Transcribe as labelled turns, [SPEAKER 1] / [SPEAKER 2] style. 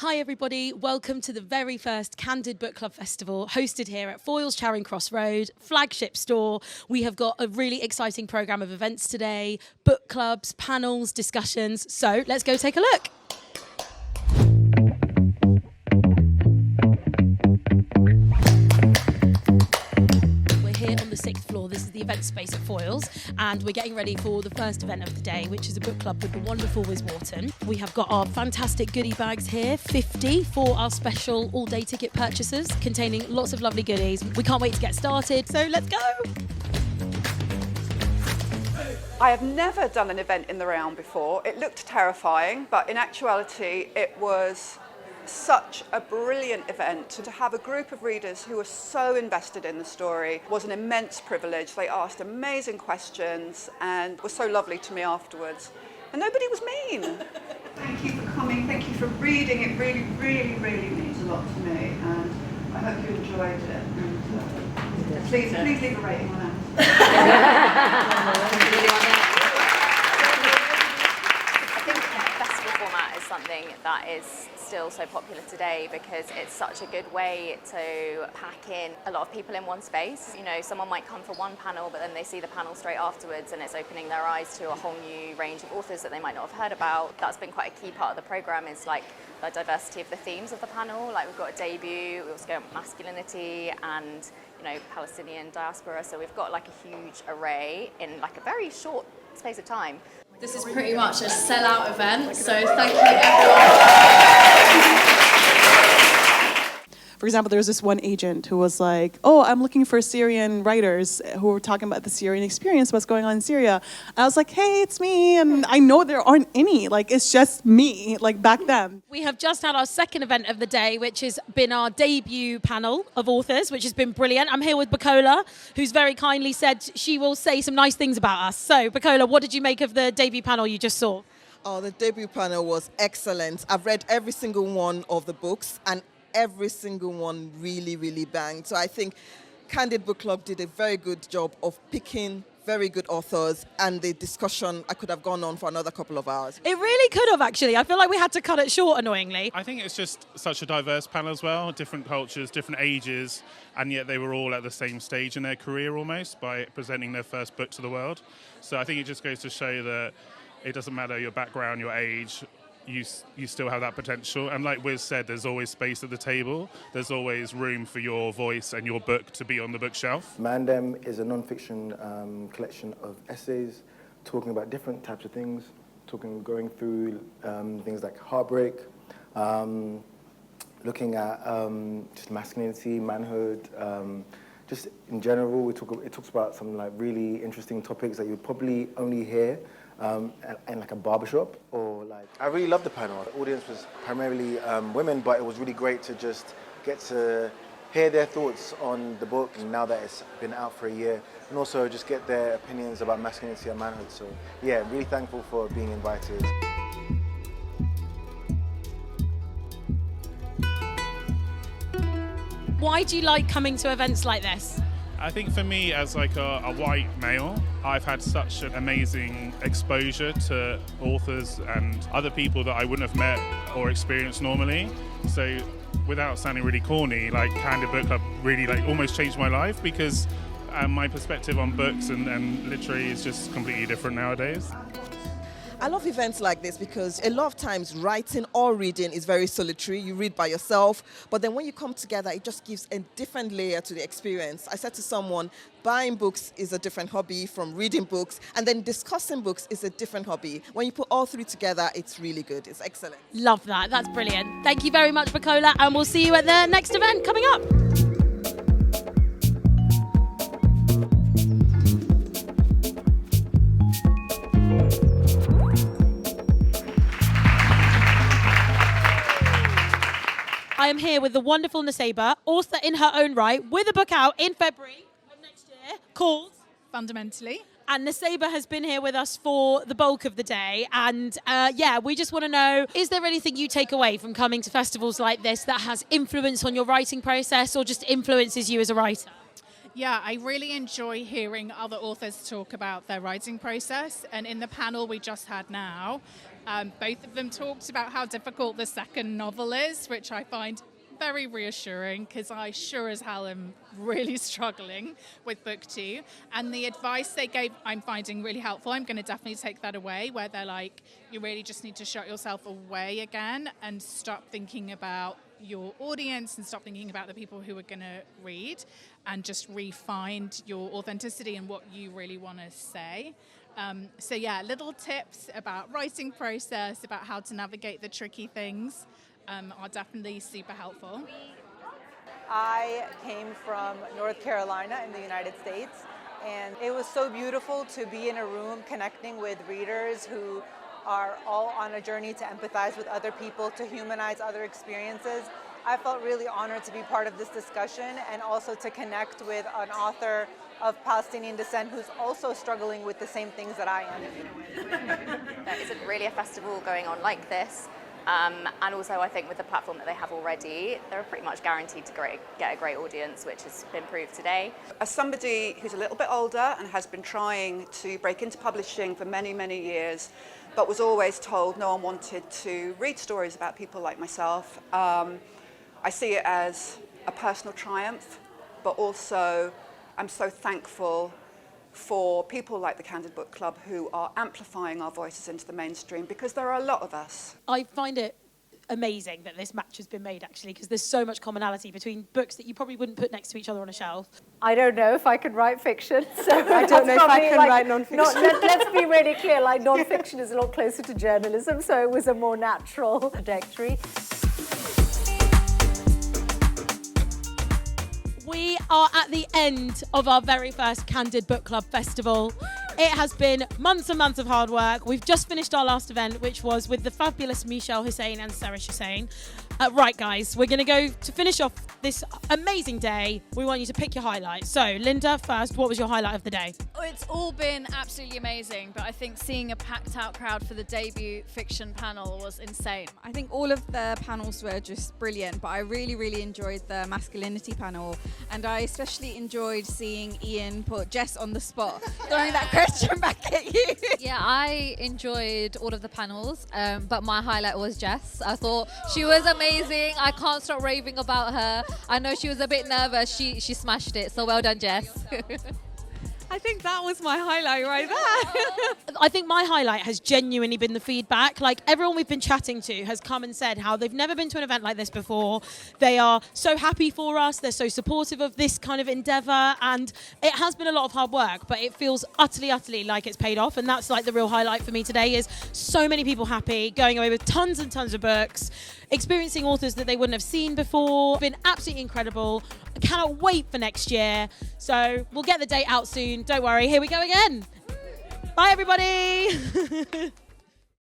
[SPEAKER 1] Hi everybody, welcome to the very first Candid Book Club Festival hosted here at Foyles Charing Cross Road, flagship store. We have got a really exciting programme of events today, book clubs, panels, discussions. So let's go take a look. Here on the 6th floor. This is the event space at Foyles, and we're getting ready for the first event of the day, which is a book club with the wonderful Wiz Wharton. We have got our fantastic goodie bags here, 50 for our special all-day ticket purchasers, containing lots of lovely goodies. We can't wait to get started, so let's go!
[SPEAKER 2] I have never done an event in the round before. It looked terrifying, but in actuality, it was such a brilliant event. To have a group of readers who were so invested in the story was an immense privilege. They asked amazing questions and were so lovely to me afterwards. And nobody was mean. Thank you for coming, thank you for reading. It really, really, really means a lot to me. And I hope you enjoyed it. And please leave a rating on that.
[SPEAKER 3] I think the festival format is something that is still so popular today because it's such a good way to pack in a lot of people in one space. You know, someone might come for one panel, but then they see the panel straight afterwards and it's opening their eyes to a whole new range of authors that they might not have heard about. That's been quite a key part of the programme, is like the diversity of the themes of the panel. Like we've got a debut, we also go masculinity and, you know, Palestinian diaspora. So we've got like a huge array in like a very short space of time.
[SPEAKER 4] This is pretty much a sellout event, so thank you everyone.
[SPEAKER 5] For example, there was this one agent who was like, oh, I'm looking for Syrian writers who were talking about the Syrian experience, what's going on in Syria. And I was like, hey, it's me, and I know there aren't any, like, it's just me, like, back then.
[SPEAKER 1] We have just had our second event of the day, which has been our debut panel of authors, which has been brilliant. I'm here with Bola, who's very kindly said she will say some nice things about us. So, Bola, what did you make of the debut panel you just saw?
[SPEAKER 6] Oh, the debut panel was excellent. I've read every single one of the books, and every single one really, really banged. So I think Candid Book Club did a very good job of picking very good authors, and the discussion, I could have gone on for another couple of hours.
[SPEAKER 1] It really could have, actually. I feel like we had to cut it short, annoyingly.
[SPEAKER 7] I think it's just such a diverse panel as well, different cultures, different ages, and yet they were all at the same stage in their career almost by presenting their first book to the world. So I think it just goes to show that it doesn't matter your background, your age, you still have that potential. And like Wiz said, there's always space at the table. There's always room for your voice and your book to be on the bookshelf.
[SPEAKER 8] Mandem is a non-fiction collection of essays talking about different types of things, going through things like heartbreak, looking at just masculinity, manhood, just in general. It talks about some like really interesting topics that you'd probably only hear in like a barbershop or like. I really loved the panel. The audience was primarily women, but it was really great to just get to hear their thoughts on the book now that it's been out for a year, and also just get their opinions about masculinity and manhood. So yeah, really thankful for being invited.
[SPEAKER 1] Why do you like coming to events like this?
[SPEAKER 7] I think for me, as like a white male, I've had such an amazing exposure to authors and other people that I wouldn't have met or experienced normally. So without sounding really corny, like Candid Book Club really like almost changed my life, because my perspective on books and literary is just completely different nowadays.
[SPEAKER 6] I love events like this because a lot of times writing or reading is very solitary. You read by yourself, but then when you come together, it just gives a different layer to the experience. I said to someone, buying books is a different hobby from reading books, and then discussing books is a different hobby. When you put all three together, it's really good. It's excellent.
[SPEAKER 1] Love that. That's brilliant. Thank you very much, Bola, and we'll see you at the next event coming up. I am here with the wonderful Naseba, author in her own right, with a book out in February of next year called
[SPEAKER 9] Fundamentally.
[SPEAKER 1] And Naseba has been here with us for the bulk of the day. And we just want to know, is there anything you take away from coming to festivals like this that has influence on your writing process or just influences you as a writer?
[SPEAKER 9] Yeah, I really enjoy hearing other authors talk about their writing process. And in the panel we just had now, Both of them talked about how difficult the second novel is, which I find very reassuring because I sure as hell am really struggling with book 2. And the advice they gave I'm finding really helpful. I'm going to definitely take that away, where they're like, you really just need to shut yourself away again and stop thinking about your audience and stop thinking about the people who are going to read, and just refine your authenticity and what you really want to say. So yeah, little tips about writing process, about how to navigate the tricky things are definitely super helpful.
[SPEAKER 10] I came from North Carolina in the United States, and it was so beautiful to be in a room connecting with readers who are all on a journey to empathize with other people, to humanize other experiences. I felt really honored to be part of this discussion and also to connect with an author of Palestinian descent who's also struggling with the same things that I am.
[SPEAKER 3] There isn't really a festival going on like this. And also I think with the platform that they have already, they're pretty much guaranteed to get a great audience, which has been proved today.
[SPEAKER 2] As somebody who's a little bit older and has been trying to break into publishing for many, many years, but was always told no one wanted to read stories about people like myself, I see it as a personal triumph, but also I'm so thankful for people like the Candid Book Club who are amplifying our voices into the mainstream, because there are a lot of us.
[SPEAKER 1] I find it amazing that this match has been made, actually, because there's so much commonality between books that you probably wouldn't put next to each other on a shelf.
[SPEAKER 11] I don't know if I can write fiction, so
[SPEAKER 10] I don't know if I can write non-fiction.
[SPEAKER 11] Let's be really clear, like non-fiction is a lot closer to journalism, so it was a more natural trajectory.
[SPEAKER 1] We are at the end of our very first Candid Book Club Festival. It has been months and months of hard work. We've just finished our last event, which was with the fabulous Michelle Hussein and Sarah Hussein. Right, guys, we're going to go to finish off this amazing day. We want you to pick your highlights. So, Linda, first, what was your highlight of the day?
[SPEAKER 12] Oh, it's all been absolutely amazing, but I think seeing a packed out crowd for the debut fiction panel was insane.
[SPEAKER 13] I think all of the panels were just brilliant, but I really, really enjoyed the masculinity panel, and I especially enjoyed seeing Ian put Jess on the spot, throwing that question back at you.
[SPEAKER 14] Yeah, I enjoyed all of the panels, but my highlight was Jess. I thought she was amazing. I can't stop raving about her. I know she was a bit nervous. She smashed it. So well done, Jess.
[SPEAKER 13] I think that was my highlight right there.
[SPEAKER 1] I think my highlight has genuinely been the feedback. Like, everyone we've been chatting to has come and said how they've never been to an event like this before. They are so happy for us. They're so supportive of this kind of endeavour. And it has been a lot of hard work, but it feels utterly, utterly like it's paid off. And that's like the real highlight for me today, is so many people happy, going away with tons and tons of books, experiencing authors that they wouldn't have seen before. It's been absolutely incredible. I cannot wait for next year. So we'll get the date out soon. Don't worry. Here we go again. Bye, everybody.